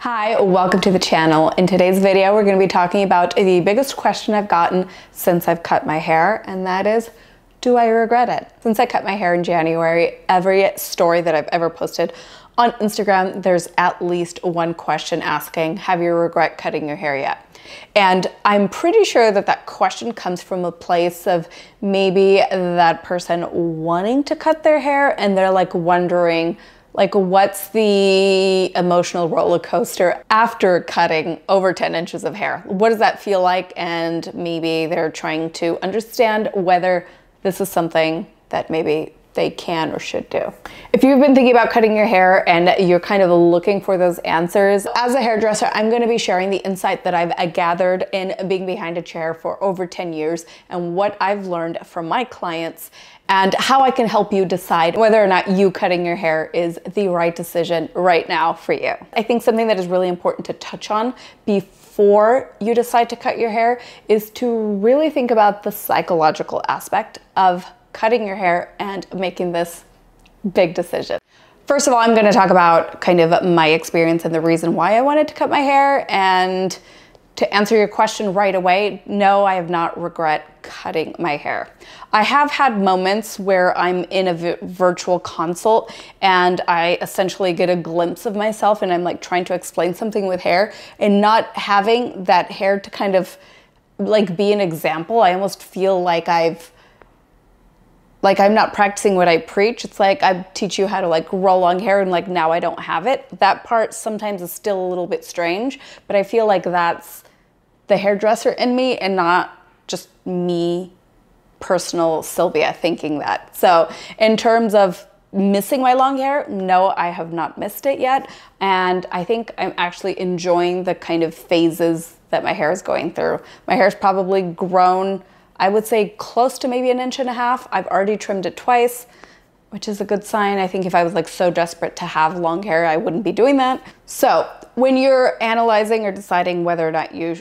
Hi, welcome to the channel. In today's video, we're going to be talking about the biggest question I've gotten since I've cut my hair, and that is, do I regret it? Since I cut my hair in January, every story that I've ever posted on Instagram, there's at least one question asking, have you regret cutting your hair yet? And I'm pretty sure that that question comes from a place of maybe that person wanting to cut their hair and they're like wondering, like, what's the emotional roller coaster after cutting over 10 inches of hair? What does that feel like? And maybe they're trying to understand whether this is something that maybe they can or should do. If you've been thinking about cutting your hair and you're kind of looking for those answers, as a hairdresser, I'm going to be sharing the insight that I've gathered in being behind a chair for over 10 years and what I've learned from my clients and how I can help you decide whether or not you cutting your hair is the right decision right now for you. I think something that is really important to touch on before you decide to cut your hair is to really think about the psychological aspect of cutting your hair and making this big decision. First of all, I'm going to talk about kind of my experience and the reason why I wanted to cut my hair. And to answer your question right away, no, I have not regret cutting my hair. I have had moments where I'm in a virtual consult and I essentially get a glimpse of myself and I'm like trying to explain something with hair and not having that hair to kind of like be an example. I almost feel like I'm not practicing what I preach. It's like I teach you how to like roll long hair and like now I don't have it. That part sometimes is still a little bit strange, but I feel like that's the hairdresser in me and not just me, personal Sylvia, thinking that. So in terms of missing my long hair, no, I have not missed it yet. And I think I'm actually enjoying the kind of phases that my hair is going through. My hair's probably grown, I would say close to maybe 1.5 inches. I've already trimmed it twice, which is a good sign. I think if I was like so desperate to have long hair, I wouldn't be doing that. So when you're analyzing or deciding whether or not you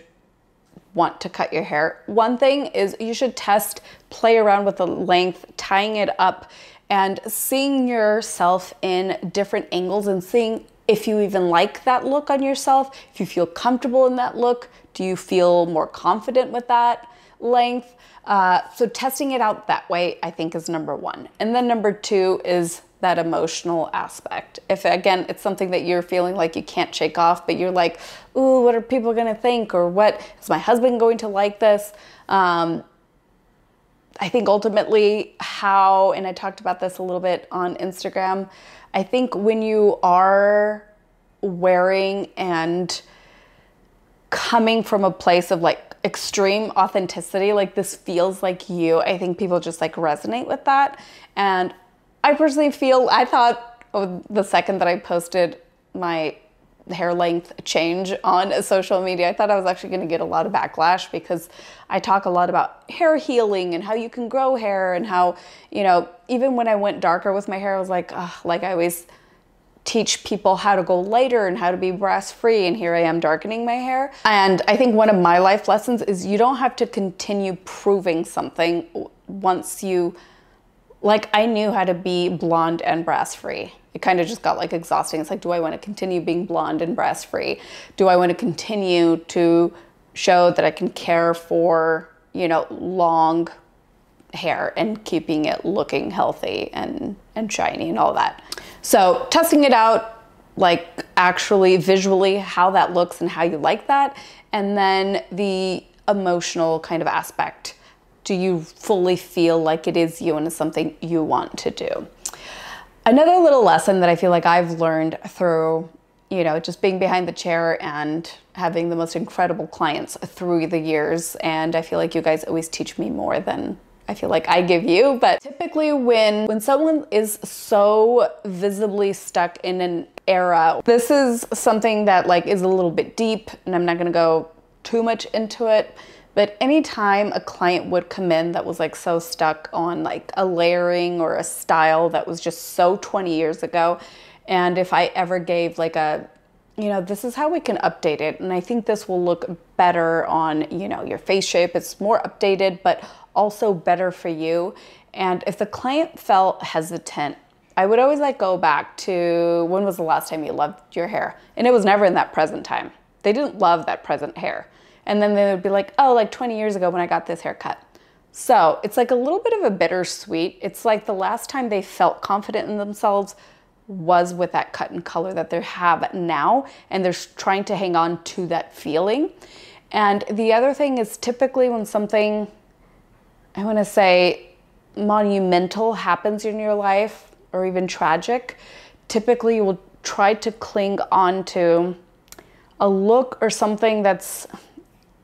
want to cut your hair, one thing is you should test, play around with the length, tying it up and seeing yourself in different angles and seeing if you even like that look on yourself, if you feel comfortable in that look, do you feel more confident with that length? So testing it out that way, I think, is number one. And then number two is that emotional aspect. If again, it's something that you're feeling like you can't shake off, but you're like, ooh, what are people gonna think? Or what is my husband going to like this? I think ultimately and I talked about this a little bit on Instagram, I think when you are wearing and coming from a place of like extreme authenticity, like this feels like you, I think people just like resonate with that. And I personally I thought the second that I posted my hair length change on social media, I thought I was actually going to get a lot of backlash because I talk a lot about hair healing and how you can grow hair and how, you know, even when I went darker with my hair, I was like, like I always teach people how to go lighter and how to be brass free, and here I am darkening my hair. And I think one of my life lessons is you don't have to continue proving something once you, like, I knew how to be blonde and brass free. It kind of just got like exhausting. It's like, do I want to continue being blonde and brass free? Do I want to continue to show that I can care for, you know, long hair and keeping it looking healthy and shiny and all that? So testing it out, like actually visually how that looks and how you like that. And then the emotional kind of aspect. Do you fully feel like it is you and it's something you want to do? Another little lesson that I feel like I've learned through, you know, just being behind the chair and having the most incredible clients through the years. And I feel like you guys always teach me more than I feel like I give you. But typically when someone is so visibly stuck in an era, this is something that like is a little bit deep and I'm not going to go too much into it. But anytime a client would come in that was like so stuck on like a layering or a style that was just so 20 years ago, and if I ever gave like a, you know, this is how we can update it, and I think this will look better on, you know, your face shape, it's more updated, but also better for you. And if the client felt hesitant I would always like go back to when was the last time you loved your hair? And it was never in that present time. They didn't love that present hair. And then they would be like, oh, like 20 years ago when I got this haircut. So it's like a little bit of a bittersweet. It's like the last time they felt confident in themselves was with that cut and color that they have now. And they're trying to hang on to that feeling. And the other thing is typically when something, I want to say, monumental happens in your life or even tragic, typically you will try to cling on to a look or something that's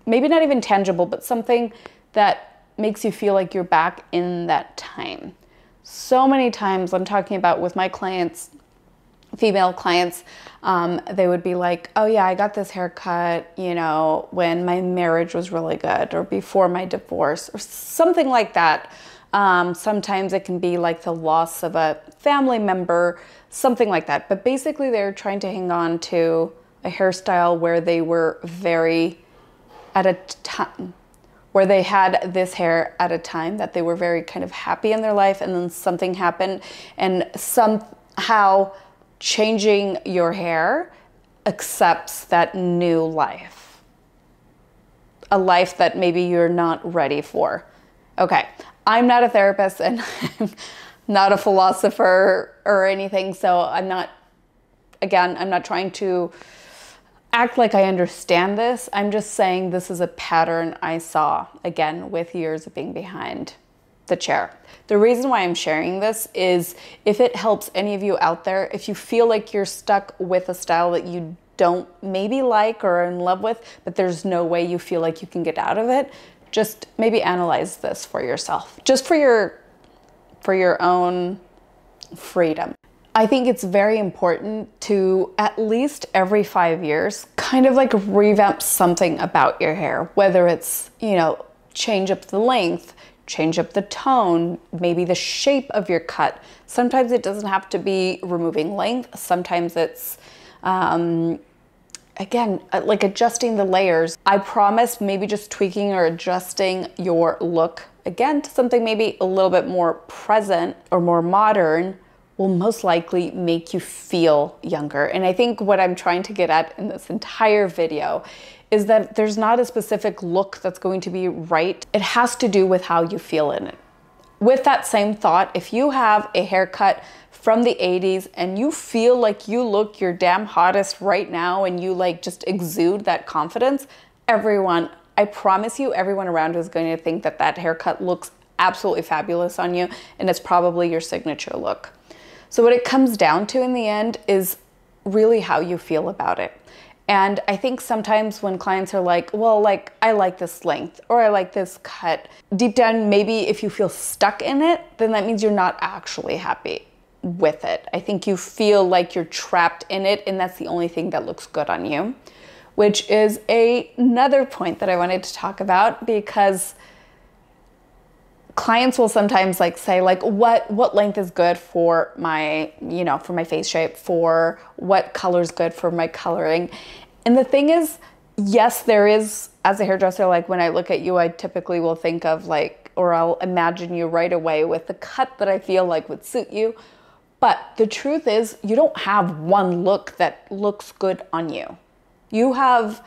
maybe not even tangible, but something that makes you feel like you're back in that time. So many times I'm talking about with my clients, female clients, they would be like, oh yeah, I got this haircut, you know, when my marriage was really good or before my divorce or something like that. Sometimes it can be like the loss of a family member, something like that. But basically they're trying to hang on to a hairstyle where they were very at a time, where they had this hair at a time that they were very kind of happy in their life, and then something happened, and somehow changing your hair accepts that new life, a life that maybe you're not ready for. Okay, I'm not a therapist and I'm not a philosopher or anything, so I'm not trying to act like I understand this. I'm just saying this is a pattern I saw, again, with years of being behind the chair. The reason why I'm sharing this is if it helps any of you out there, if you feel like you're stuck with a style that you don't maybe like or are in love with, but there's no way you feel like you can get out of it, just maybe analyze this for yourself, just for your own freedom. I think it's very important to at least every 5 years kind of like revamp something about your hair, whether it's, you know, change up the length, change up the tone, maybe the shape of your cut. Sometimes it doesn't have to be removing length. Sometimes it's, again, like adjusting the layers. I promise maybe just tweaking or adjusting your look, again, to something maybe a little bit more present or more modern will most likely make you feel younger. And I think what I'm trying to get at in this entire video is that there's not a specific look that's going to be right. It has to do with how you feel in it. With that same thought, if you have a haircut from the 80s and you feel like you look your damn hottest right now and you like just exude that confidence, everyone, I promise you, everyone around you is going to think that that haircut looks absolutely fabulous on you, and it's probably your signature look. So what it comes down to in the end is really how you feel about it. And I think sometimes when clients are like, well, like, I like this length or I like this cut, deep down, maybe if you feel stuck in it, then that means you're not actually happy with it. I think you feel like you're trapped in it and that's the only thing that looks good on you, which is another point that I wanted to talk about, because clients will sometimes like say like, what length is good for my, you know, for my face shape, for what color is good for my coloring. And the thing is, yes, there is, as a hairdresser, like when I look at you, I typically will think of like, or I'll imagine you right away with the cut that I feel like would suit you. But the truth is, you don't have one look that looks good on you. You have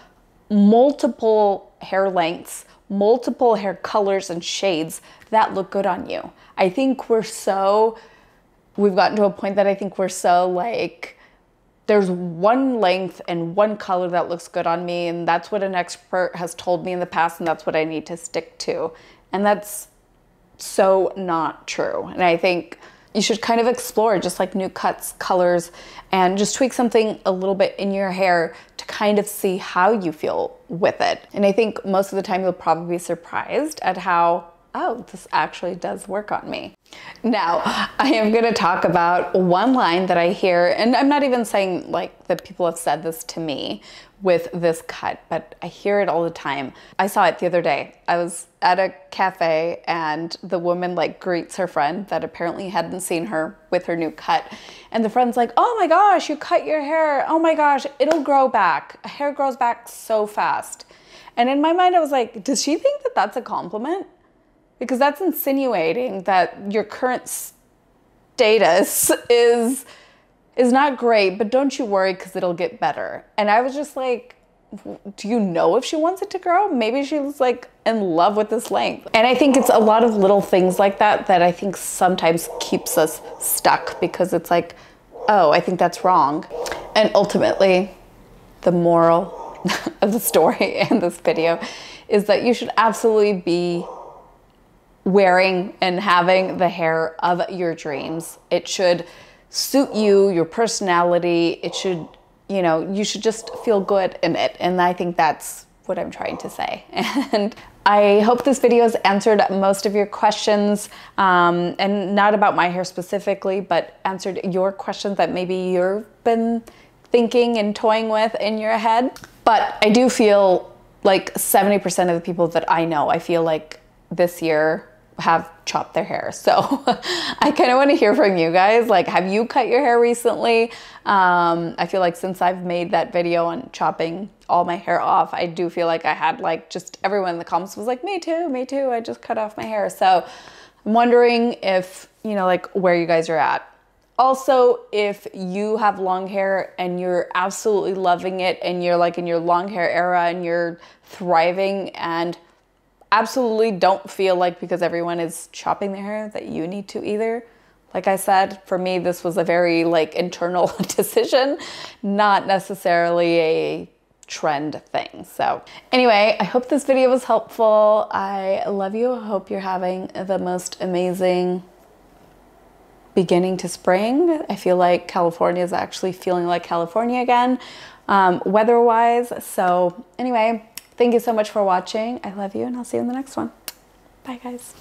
multiple hair lengths, multiple hair colors and shades that look good on you. I think we've gotten to a point that I think we're so like, there's one length and one color that looks good on me, and that's what an expert has told me in the past, and that's what I need to stick to. And that's so not true. And I think you should kind of explore just like new cuts, colors, and just tweak something a little bit in your hair to kind of see how you feel with it. And I think most of the time you'll probably be surprised at how, oh, this actually does work on me. Now, I am going to talk about one line that I hear, and I'm not even saying like that people have said this to me with this cut, but I hear it all the time. I saw it the other day. I was at a cafe and the woman like greets her friend that apparently hadn't seen her with her new cut. And the friend's like, oh my gosh, you cut your hair. Oh my gosh, it'll grow back. Hair grows back so fast. And in my mind, I was like, does she think that that's a compliment? Because that's insinuating that your current status is not great, but don't you worry because it'll get better. And I was just like, do you know if she wants it to grow? Maybe she's like in love with this length. And I think it's a lot of little things like that that I think sometimes keeps us stuck, because it's like, oh, I think that's wrong. And ultimately, the moral of the story and this video is that you should absolutely be wearing and having the hair of your dreams. It should suit you, your personality. It should, you know, you should just feel good in it. And I think that's what I'm trying to say. And I hope this video has answered most of your questions, and not about my hair specifically, but answered your questions that maybe you've been thinking and toying with in your head. But I do feel like 70% of the people that I know, I feel like this year have chopped their hair. So I kind of want to hear from you guys. Like, have you cut your hair recently? I feel like since I've made that video on chopping all my hair off, I do feel like I had like just everyone in the comments was like, me too, I just cut off my hair. So I'm wondering if, you know, like where you guys are at. Also, if you have long hair and you're absolutely loving it and you're like in your long hair era and you're thriving and absolutely don't feel like because everyone is chopping their hair that you need to either. Like I said, for me, this was a very like internal decision, not necessarily a trend thing. So anyway, I hope this video was helpful. I love you. I hope you're having the most amazing beginning to spring. I feel like California is actually feeling like California again, weather-wise. So anyway, thank you so much for watching. I love you, and I'll see you in the next one. Bye, guys.